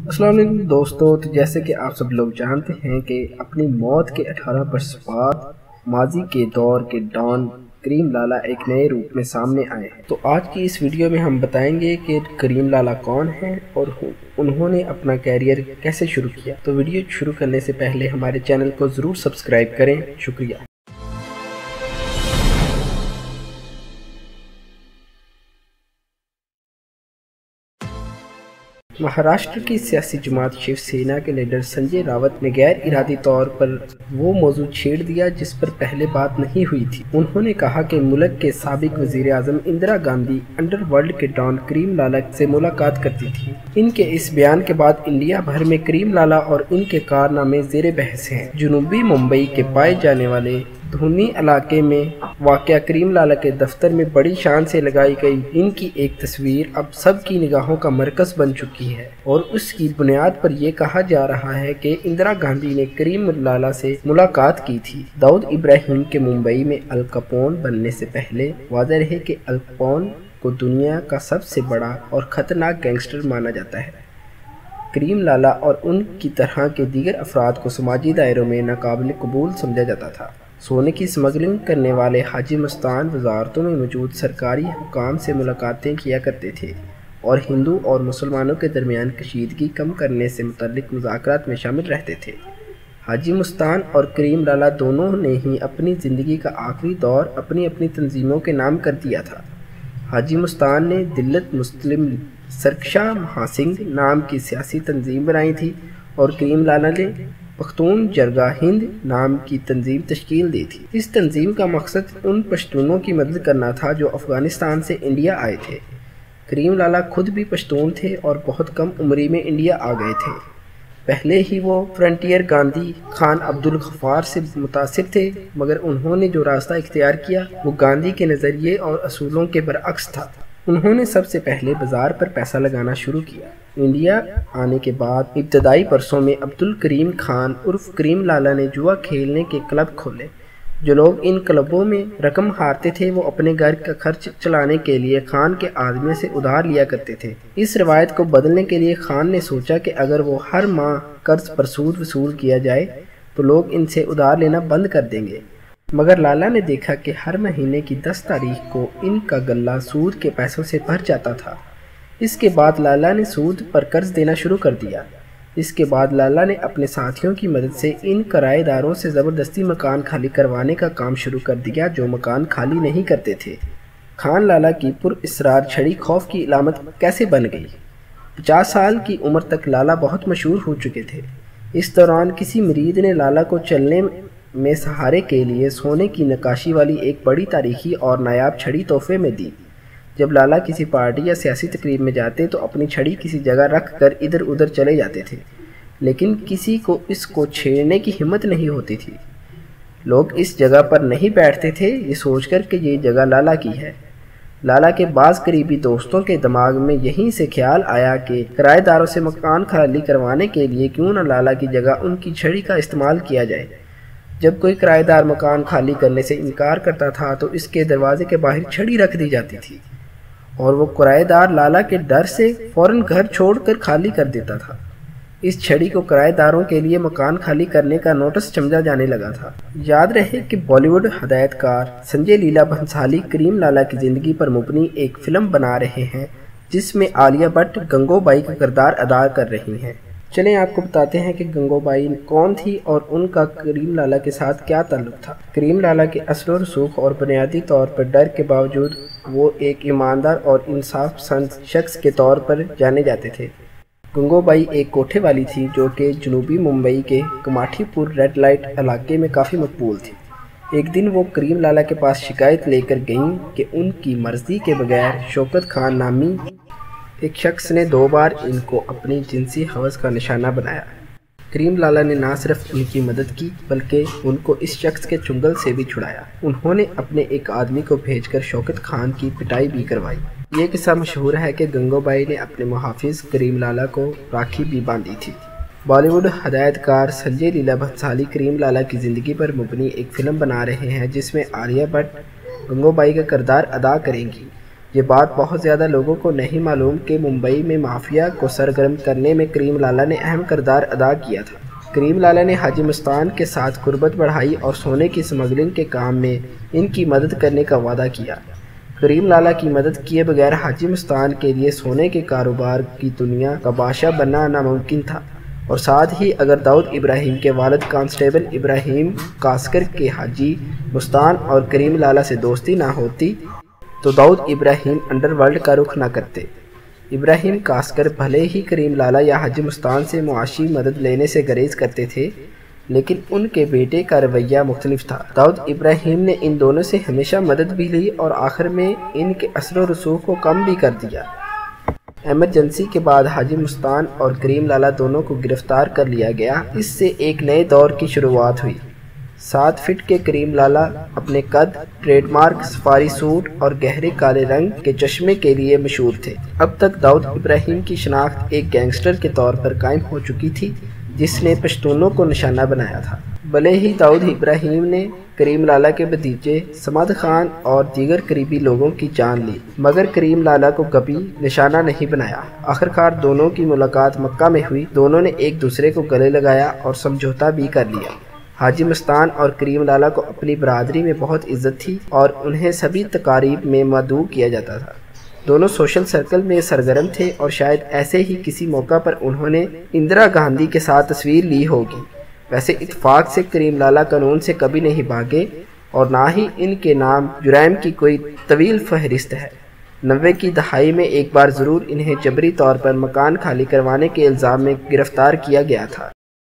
अस्सलाम वालेकुम दोस्तों। तो जैसे कि आप सब लोग जानते हैं कि अपनी मौत के 18 बरस बाद माजी के दौर के डॉन करीम लाला एक नए रूप में सामने आए हैं। तो आज की इस वीडियो में हम बताएंगे कि करीम लाला कौन हैं और उन्होंने अपना कैरियर कैसे शुरू किया। तो वीडियो शुरू करने से पहले हमारे चैनल को ज़रूर सब्सक्राइब करें। शुक्रिया। महाराष्ट्र की सियासी जमात शिवसेना के लीडर संजय रावत ने गैर इरादी तौर पर वो मौजू छेड़ दिया जिस पर पहले बात नहीं हुई थी। उन्होंने कहा कि मुल्क के साबिक वजीर आजम इंदिरा गांधी अंडरवर्ल्ड के डॉन करीम लाला से मुलाकात करती थी। इनके इस बयान के बाद इंडिया भर में करीम लाला और इनके कारनामे ज़ेरे बहस हैं। जनूबी मुंबई के पाए जाने वाले धुनी इलाके में वाक़या करीम लाला के दफ्तर में बड़ी शान से लगाई गई इनकी एक तस्वीर अब सबकी निगाहों का मरकज़ बन चुकी है और उसकी बुनियाद पर यह कहा जा रहा है कि इंदिरा गांधी ने करीम लाला से मुलाकात की थी। दाऊद इब्राहिम के मुंबई में अल कैपोन बनने से पहले वाज़ेह रहे कि अल कैपोन को दुनिया का सबसे बड़ा और ख़तरनाक गैंगस्टर माना जाता है। करीम लाला और उनकी तरह के दीगर अफराद को समाजी दायरों में नाकाबिल कबूल समझा जाता था। सोने की स्मगलिंग करने वाले हाजी मस्तान वजारतों में मौजूद सरकारी हुकाम से मुलाकातें किया करते थे और हिंदू और मुसलमानों के दरमियान कशीदगी कम करने से मुतल्लिक मुज़ाकरात में शामिल रहते थे। हाजी मस्तान और करीम लाला दोनों ने ही अपनी ज़िंदगी का आखिरी दौर अपनी अपनी तंजीमों के नाम कर दिया था। हाजी मस्तान ने दिल्लत मुस्लिम सरकशा महासिंह नाम की सियासी तंजीम बनाई थी और करीम लाला ने पख्तून जरगा हिंद नाम की तंजीम तश्कील दी थी। इस तंजीम का मकसद उन पश्तूनों की मदद करना था जो अफ़गानिस्तान से इंडिया आए थे। करीम लाला खुद भी पश्तून थे और बहुत कम उम्री में इंडिया आ गए थे। पहले ही वो फ्रंटियर गांधी खान अब्दुल गफ्फार से मुतासिर थे, मगर उन्होंने जो रास्ता इख्तियार किया वो गांधी के नज़रिए और असूलों के बरअक्स था। उन्होंने सबसे पहले बाजार पर पैसा लगाना शुरू किया। इंडिया आने के बाद इब्तदाई बरसों में अब्दुल करीम खान उर्फ करीम लाला ने जुआ खेलने के क्लब खोले। जो लोग इन क्लबों में रकम हारते थे वो अपने घर का खर्च चलाने के लिए खान के आदमी से उधार लिया करते थे। इस रवायत को बदलने के लिए खान ने सोचा कि अगर वो हर माह कर्ज पर सूद वसूल किया जाए तो लोग इनसे उधार लेना बंद कर देंगे। मगर लाला ने देखा कि हर महीने की 10 तारीख को इनका गल्ला सूद के पैसों से भर जाता था। इसके बाद लाला ने सूद पर कर्ज देना शुरू कर दिया। इसके बाद लाला ने अपने साथियों की मदद से इन किराएदारों से ज़बरदस्ती मकान खाली करवाने का काम शुरू कर दिया जो मकान खाली नहीं करते थे। खान लाला की पुरइसरार छड़ी खौफ की इलामत कैसे बन गई। 50 साल की उम्र तक लाला बहुत मशहूर हो चुके थे। इस दौरान किसी मरीद ने लाला को चलने में सहारे के लिए सोने की नक्काशी वाली एक बड़ी तारीखी और नायाब छड़ी तोहफे में दी। जब लाला किसी पार्टी या सियासी तकरीब में जाते तो अपनी छड़ी किसी जगह रख कर इधर उधर चले जाते थे, लेकिन किसी को इसको छेड़ने की हिम्मत नहीं होती थी। लोग इस जगह पर नहीं बैठते थे ये सोचकर कि ये जगह लाला की है। लाला के बाज़ करीबी दोस्तों के दिमाग में यहीं से ख्याल आया कि किराएदारों से मकान खाली करवाने के लिए क्यों न लाला की जगह उनकी छड़ी का इस्तेमाल किया जाए। जब कोई किराएदार मकान खाली करने से इनकार करता था तो इसके दरवाजे के बाहर छड़ी रख दी जाती थी और वो किराएदार लाला के डर से फ़ौरन घर छोड़कर खाली कर देता था। इस छड़ी को किराएदारों के लिए मकान खाली करने का नोटिस समझा जाने लगा था। याद रहे कि बॉलीवुड हदायतकार संजय लीला भंसाली करीम लाला की ज़िंदगी पर मुबनी एक फ़िल्म बना रहे हैं जिसमें आलिया भट्ट गंगोबाई का किरदार अदा कर रही हैं। चलें आपको बताते हैं कि गंगोबाई कौन थी और उनका करीम लाला के साथ क्या ताल्लुक था। करीम लाला के असर रसूख और बुनियादी तौर पर डर के बावजूद वो एक ईमानदार और इंसाफ पसंद शख्स के तौर पर जाने जाते थे। गंगोबाई एक कोठे वाली थी जो कि जनूबी मुंबई के कमाठीपुर रेड लाइट इलाके में काफ़ी मकबूल थी। एक दिन वो करीम लाला के पास शिकायत लेकर गईं कि उनकी मर्जी के बगैर शौकत खान नामी एक शख्स ने 2 बार इनको अपनी जिनसी हवस का निशाना बनाया। करीम लाला ने ना सिर्फ उनकी मदद की बल्कि उनको इस शख्स के चुंगल से भी छुड़ाया। उन्होंने अपने एक आदमी को भेजकर शौकत खान की पिटाई भी करवाई। ये किस्सा मशहूर है कि गंगोबाई ने अपने मुहाफिज करीम लाला को राखी भी बांधी थी। बॉलीवुड हदायतकार संजय लीला भंसाली करीम लाला की ज़िंदगी पर मुबनी एक फ़िल्म बना रहे हैं जिसमें आलिया भट्ट गंगोबाई का किरदार अदा करेंगी। یہ بات بہت زیادہ لوگوں کو نہیں معلوم کہ ممبئی میں مافیا کو سرگرم کرنے میں کریم لالہ نے اہم کردار ادا کیا تھا۔ کریم لالہ نے حاجی مستان کے ساتھ قربت بڑھائی اور سونے کی اسمگلنگ کے کام میں ان کی مدد کرنے کا وعدہ کیا۔ کریم لالہ کی مدد کیے بغیر حاجی مستان کے لیے سونے کے کاروبار کی دنیا کا بادشاہ بننا ناممکن تھا، اور ساتھ ہی اگر داؤد ابراہیم کے والد کانسٹیبل ابراہیم کاسکر کے حاجی مستان اور کریم لالہ سے دوستی نہ ہوتی تو داؤد ابراہیم انڈر ورلڈ کا رخ نہ کرتے۔ ابراہیم کاسکر بھلے ہی کریم لالہ یا حاجی مستان سے معاشی مدد لینے سے گریز کرتے تھے، لیکن ان کے بیٹے کا رویہ مختلف تھا۔ داؤد ابراہیم نے ان دونوں سے ہمیشہ مدد بھی لی اور آخر میں ان کے اثر و رسوخ کو کم بھی کر دیا۔ ایمرجنسی کے بعد حاجی مستان اور کریم لالہ دونوں کو گرفتار کر لیا گیا۔ اس سے ایک نئے دور کی شروعات ہوئی۔ 7 فٹ کے کریم لالہ اپنے قد، ٹریڈ مارک سفاری سوٹ اور گہرے کالے رنگ کے چشمے کے لیے مشہور تھے۔ اب تک داؤد ابراہیم کی شناخت ایک گینگسٹر کے طور پر قائم ہو چکی تھی جس نے پشتونوں کو نشانہ بنایا تھا۔ بھلے ہی داؤد ابراہیم نے کریم لالہ کے بھتیجے صمد خان اور دیگر قریبی لوگوں کی جان لی، مگر کریم لالہ کو کبھی نشانہ نہیں بنایا۔ آخرکار دونوں کی ملاقات مکہ میں ہوئی۔ دونوں نے ایک دوسرے کو گلے لگایا اور سمجھوتا بھی کر لیا۔ حاجی مستان اور کریم لالہ کو اپنی برادری میں بہت عزت تھی اور انہیں سبھی تقاریب میں مدعو کیا جاتا تھا۔ دونوں سوشل سرکل میں سرگرم تھے اور شاید ایسے ہی کسی موقع پر انہوں نے اندرا گاندھی کے ساتھ تصویر لی ہوگی۔ ویسے اتفاق سے کریم لالہ قانون سے کبھی نہیں بھاگے اور نہ ہی ان کے نام جرائم کی کوئی طویل فہرست ہے۔ 90 کی دہائی میں ایک بار ضرور انہیں جبری طور پر مکان خالی کروانے کے الزام میں گرفتار کیا گیا تھا۔